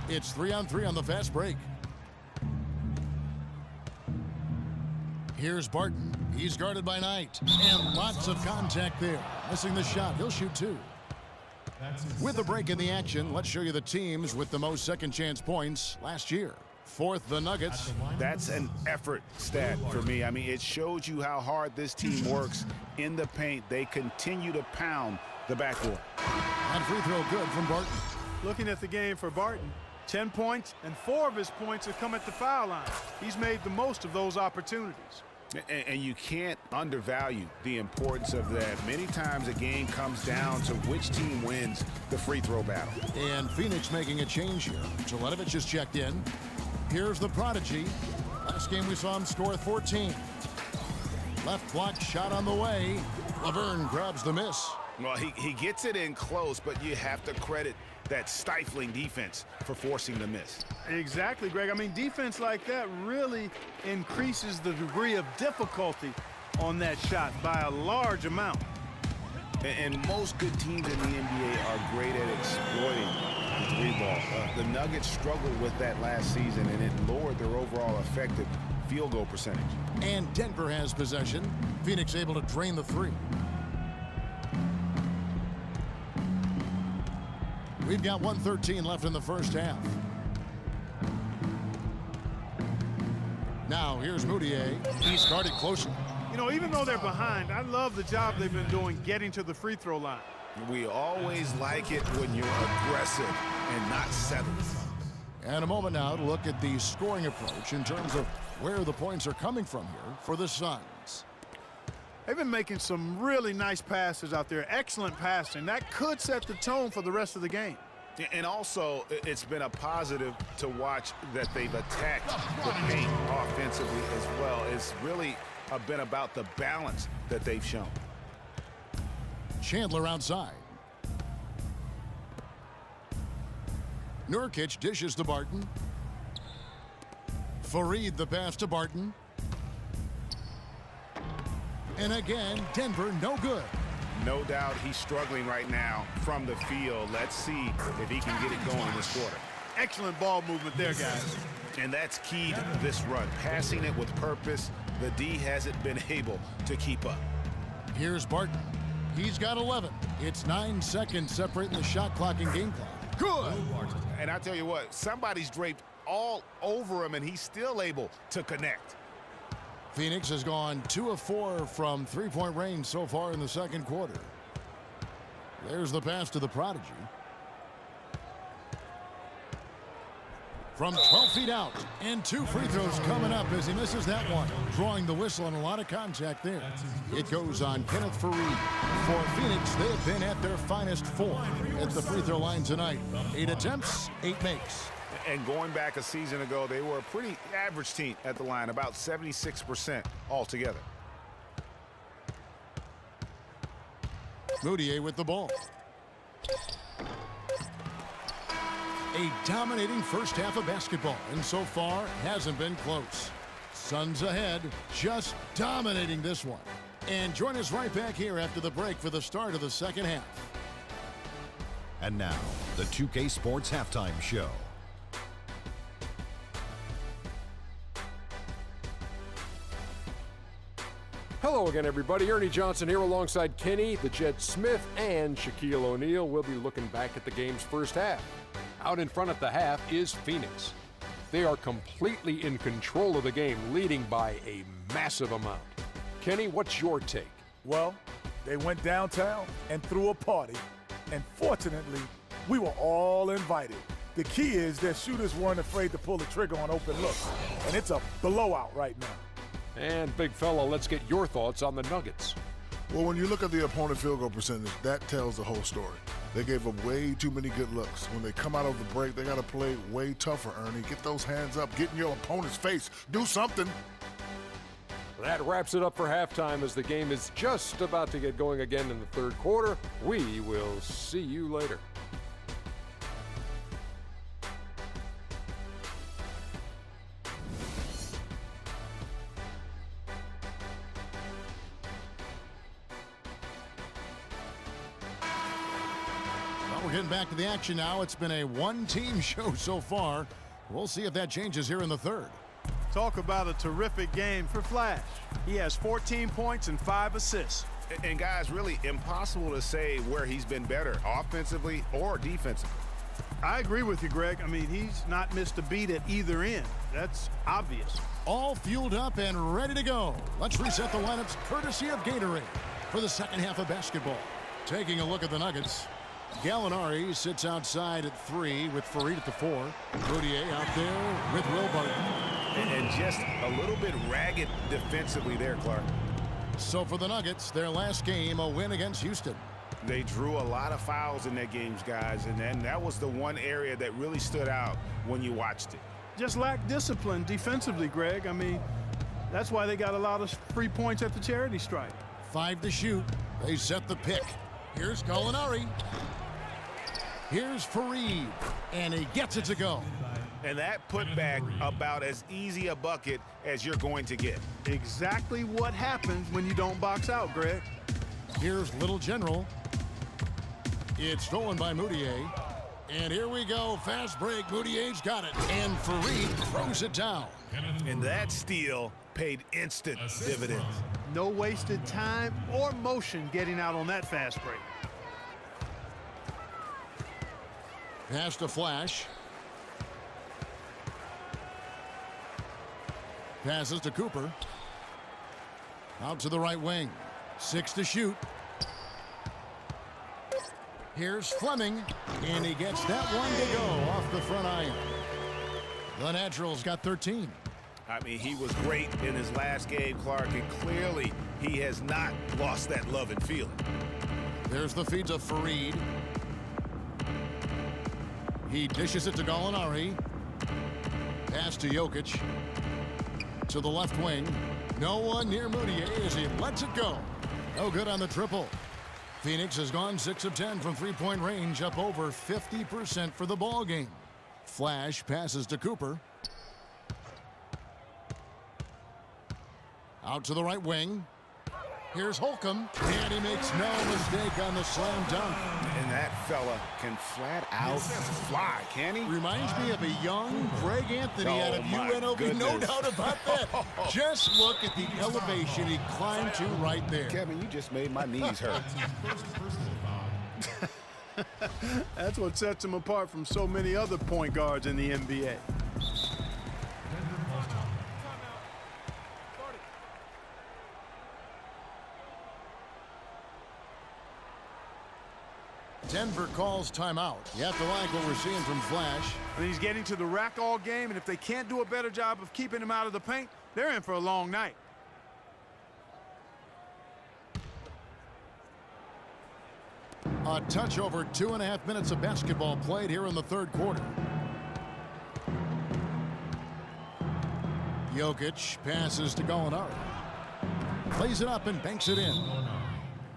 It's 3-on-3 on the fast break. Here's Barton. He's guarded by Knight. And lots of contact there. Missing the shot. He'll shoot two. With a break in the action, let's show you the teams with the most second chance points last year. Fourth, the Nuggets. That's an effort stat for me. I mean, it shows you how hard this team works in the paint. They continue to pound the backboard. And free throw good from Barton. Looking at the game for Barton, 10 points, and 4 of his points have come at the foul line. He's made the most of those opportunities. And you can't undervalue the importance of that. Many times a game comes down to which team wins the free throw battle. And Pheonix making a change here. Jelenovic is checked in. Here's the prodigy. Last game we saw him score 14. Left block shot on the way. Laverne grabs the miss. Well, he gets it in close, but you have to credit that stifling defense for forcing the miss. Exactly, Greg. I mean, defense like that really increases the degree of difficulty on that shot by a large amount. And most good teams in the NBA are great at exploiting the three ball. The Nuggets struggled with that last season, and it lowered their overall effective field goal percentage. And Denver has possession. Pheonix able to drain the three. We've got 1:13 left in the first half. Now here's Moutier. He's guarded closely. You know, even though they're behind, I love the job they've been doing getting to the free throw line. We always like it when you're aggressive and not settled. And a moment now to look at the scoring approach in terms of where the points are coming from here for the Suns. They've been making some really nice passes out there. Excellent passing. That could set the tone for the rest of the game. And also, it's been a positive to watch that they've attacked the paint offensively as well. It's really been about the balance that they've shown. Chandler outside. Nurkic dishes to Barton. Fareed the pass to Barton. And again, Denver no good. No doubt he's struggling right now from the field. Let's see if he can get it going this quarter. Excellent ball movement there, guys. And that's key to this run. Passing it with purpose. The D hasn't been able to keep up. Here's Barton. He's got 11. It's 9 seconds separating the shot clock and game clock. Good. And I tell you what, somebody's draped all over him, and he's still able to connect. Pheonix has gone 2 of 4 from three-point range so far in the second quarter. There's the pass to the prodigy. From 12 feet out, and 2 free throws coming up as he misses that one. Drawing the whistle and a lot of contact there. It goes on Kenneth Fareed. For Pheonix, they have been at their finest 4 at the free throw line tonight. 8 attempts, 8 makes. And going back a season ago, they were a pretty average team at the line, about 76% altogether. Moutier with the ball. A dominating first half of basketball, and so far hasn't been close. Suns ahead, just dominating this one. And join us right back here after the break for the start of the second half. And now, the 2K Sports Halftime Show. Hello again, everybody. Ernie Johnson here alongside Kenny, the Jet Smith, and Shaquille O'Neal. We'll be looking back at the game's first half. Out in front at the half is Pheonix. They are completely in control of the game, leading by a massive amount. Kenny, what's your take? Well, they went downtown and threw a party, and fortunately, we were all invited. The key is that shooters weren't afraid to pull the trigger on open looks, and it's a blowout right now. And big fella, let's get your thoughts on the Nuggets. Well, when you look at the opponent field goal percentage, that tells the whole story. They gave up way too many good looks. When they come out of the break, they got to play way tougher, Ernie. Get those hands up. Get in your opponent's face. Do something. That wraps it up for halftime as the game is just about to get going again in the third quarter. We will see you later. we're getting back to the action now. It's been a one-team show so far. We'll see if that changes here in the third. Talk about a terrific game for Flash. He has 14 points and 5 assists. And guys, really impossible to say where he's been better, offensively or defensively. I agree with you, Greg. I mean, he's not missed a beat at either end. That's obvious. All fueled up and ready to go. Let's reset the lineups courtesy of Gatorade for the second half of basketball. Taking a look at the Nuggets. Gallinari sits outside at 3 with Fareed at the 4. Routier out there with Will Barton. And just a little bit ragged defensively there, Clark. So for the Nuggets, their last game, a win against Houston. They drew a lot of fouls in their games, guys, and then that was the one area that really stood out when you watched it. Just lacked discipline defensively, Greg. I mean, that's why they got a lot of free points at the charity stripe. 5 to shoot. They set the pick. Here's Gallinari. Here's Fareed. And he gets it to go. And that putback about as easy a bucket as you're going to get. Exactly what happens when you don't box out, Greg. Here's Little General. It's stolen by Moutier. And here we go. Fast break. Moutier's got it. And Fareed throws it down. And that steal paid instant dividends. No wasted time or motion getting out on that fast break. Pass to Flash. Passes to Cooper. Out to the right wing. 6 to shoot. Here's Fleming. And he gets that one to go off the front iron. The Naturals got 13. I mean, he was great in his last game, Clark, and clearly he has not lost that love and feeling. There's the feed to Fareed. He dishes it to Gallinari. Pass to Jokic. To the left wing. No one near Moutier as he lets it go. No good on the triple. Pheonix has gone 6 of 10 from three-point range, up over 50% for the ball game. Flash passes to Cooper. Out to the right wing. Here's Holcomb, and he makes no mistake on the slam dunk. And that fella can flat out fly, can he? Reminds me of a young Greg Anthony out of UNLV, goodness. no doubt about that. Just look at the elevation he climbed to right there. Kevin, you just made my knees hurt. That's what sets him apart from so many other point guards in the NBA. Denver calls timeout. You have to like what we're seeing from Flash. And he's getting to the rack all game, and if they can't do a better job of keeping him out of the paint, they're in for a long night. A touch over 2.5 minutes of basketball played here in the third quarter. Jokic passes to Gallinari. Plays it up and banks it in.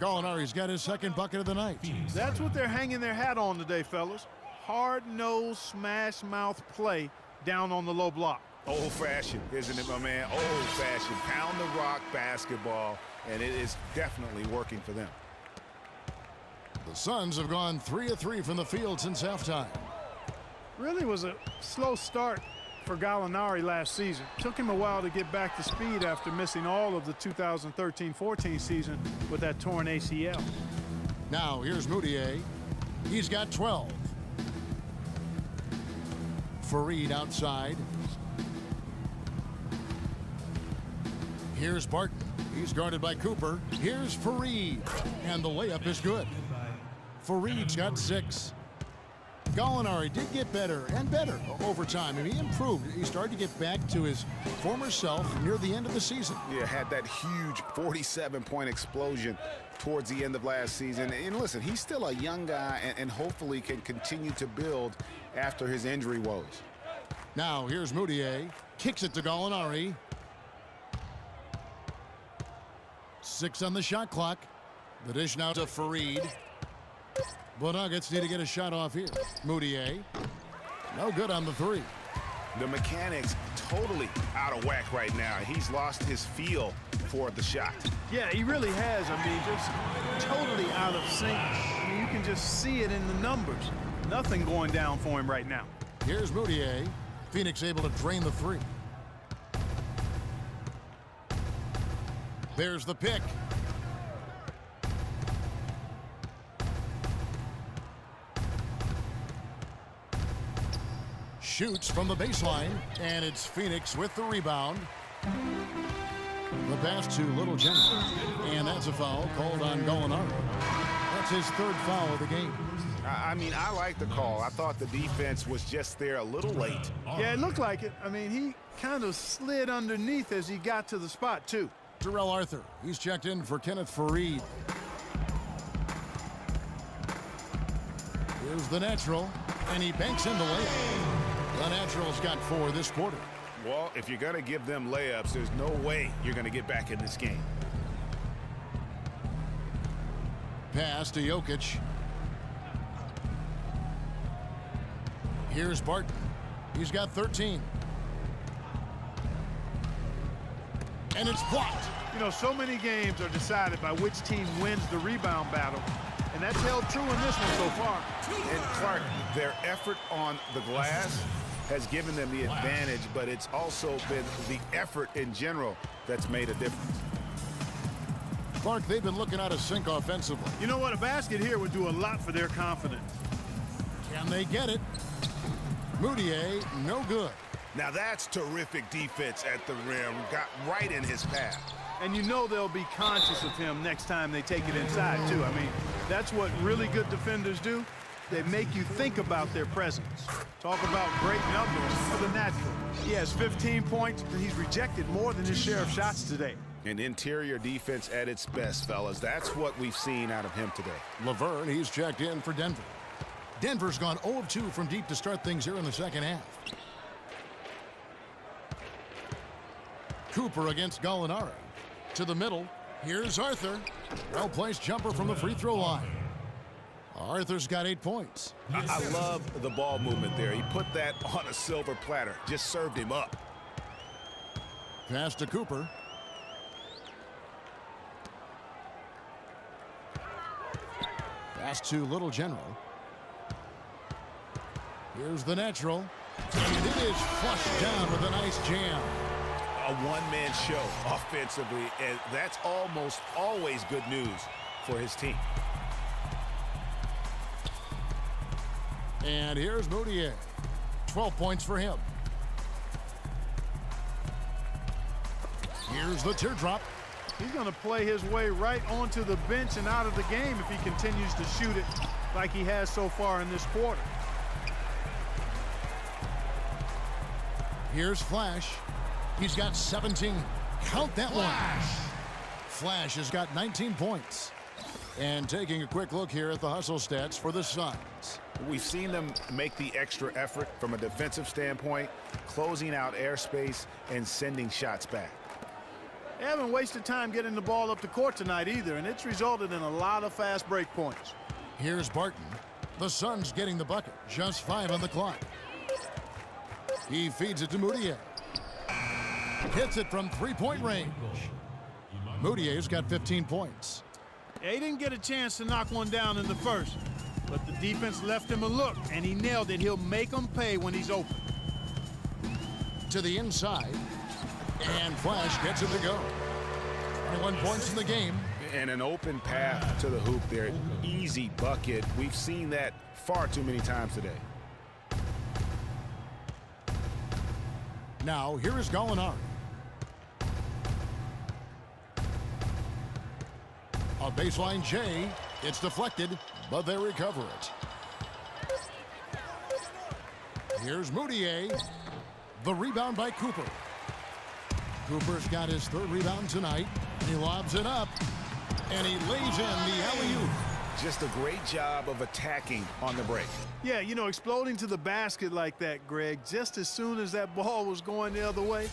Gallinari's got his second bucket of the night. That's what they're hanging their hat on today, fellas. Hard-nosed, smash-mouth play down on the low block. Old-fashioned, isn't it, my man? Old-fashioned, pound the rock basketball, and it is definitely working for them. The Suns have gone 3 of 3 from the field since halftime. Really was a slow start for Gallinari last season. Took him a while to get back to speed after missing all of the 2013-14 season with that torn ACL. Now here's Moutier. He's got 12. Fareed outside. Here's Barton. He's guarded by Cooper. Here's Fareed. And the layup is good. Fareed's got 6. Gallinari did get better and better over time. I mean, he improved. He started to get back to his former self near the end of the season. Yeah, had that huge 47-point explosion towards the end of last season. And listen, he's still a young guy and hopefully can continue to build after his injury woes. Now, here's Moutier. Kicks it to Gallinari. 6 on the shot clock. The dish now to Fareed. The Nuggets need to get a shot off here. Moutier. No good on the 3. The mechanics totally out of whack right now. He's lost his feel for the shot. Yeah, he really has. I mean, just totally out of sync. I mean, you can just see it in the numbers. Nothing going down for him right now. Here's Moutier. Pheonix able to drain the three. There's the pick. Shoots from the baseline, and it's Pheonix with the rebound. The pass to Little Jenny, and that's a foul called on Gallinari. That's his third foul of the game. I mean, I like the call. I thought the defense was just there a little late. Yeah, it looked like it. I mean, he kind of slid underneath as he got to the spot, too. Terrell Arthur, he's checked in for Kenneth Fareed. Here's the natural, and he banks in the layup. The natural's got 4 this quarter. Well, if you're going to give them layups, there's no way you're going to get back in this game. Pass to Jokic. Here's Barton. He's got 13. And it's blocked. You know, so many games are decided by which team wins the rebound battle, and that's held true in this one so far. And Clark, their effort on the glass has given them the advantage, but it's also been the effort in general that's made a difference. Clark, they've been looking out of sync offensively. You know what? A basket here would do a lot for their confidence. Can they get it? Moutier, no good. Now that's terrific defense at the rim. Got right in his path. And you know they'll be conscious of him next time they take it inside, too. I mean, that's what really good defenders do. They make you think about their presence. Talk about great numbers for the natural. He has 15 points, and he's rejected more than his share of shots today. An interior defense at its best, fellas. That's what we've seen out of him today. Laverne, he's checked in for Denver. Denver's gone 0 of 2 from deep to start things here in the second half. Cooper against Gallinari. To the middle. Here's Arthur. Well-placed jumper from the free throw line. Arthur's got 8 points. I love the ball movement there. He put that on a silver platter. Just served him up. Pass to Cooper. Pass to Little General. Here's the natural. And it is flushed down with a nice jam. A one-man show offensively, and that's almost always good news for his team. And here's Moutier. 12 points for him. Here's the teardrop. He's going to play his way right onto the bench and out of the game if he continues to shoot it like he has so far in this quarter. Here's Flash. He's got 17. Count that one. Flash has got 19 points. And taking a quick look here at the hustle stats for the Suns. We've seen them make the extra effort from a defensive standpoint, closing out airspace and sending shots back. They haven't wasted time getting the ball up the court tonight either, and it's resulted in a lot of fast break points. Here's Barton. The Suns getting the bucket. Just 5 on the clock. He feeds it to Moutier. Hits it from three-point range. Moutier's got 15 points. Yeah, he didn't get a chance to knock one down in the first, but the defense left him a look, and he nailed it. He'll make them pay when he's open. To the inside, and Flash gets it to go. 21 points in the game. And an open path to the hoop there. Easy bucket. We've seen that far too many times today. Now, here is Gallinari. A baseline J. It's deflected, but they recover it. Here's Moutier. The rebound by Cooper. Cooper's got his third rebound tonight. He lobs it up, and he lays in the alley-oop. Just a great job of attacking on the break. Yeah, you know, exploding to the basket like that, Greg, just as soon as that ball was going the other way,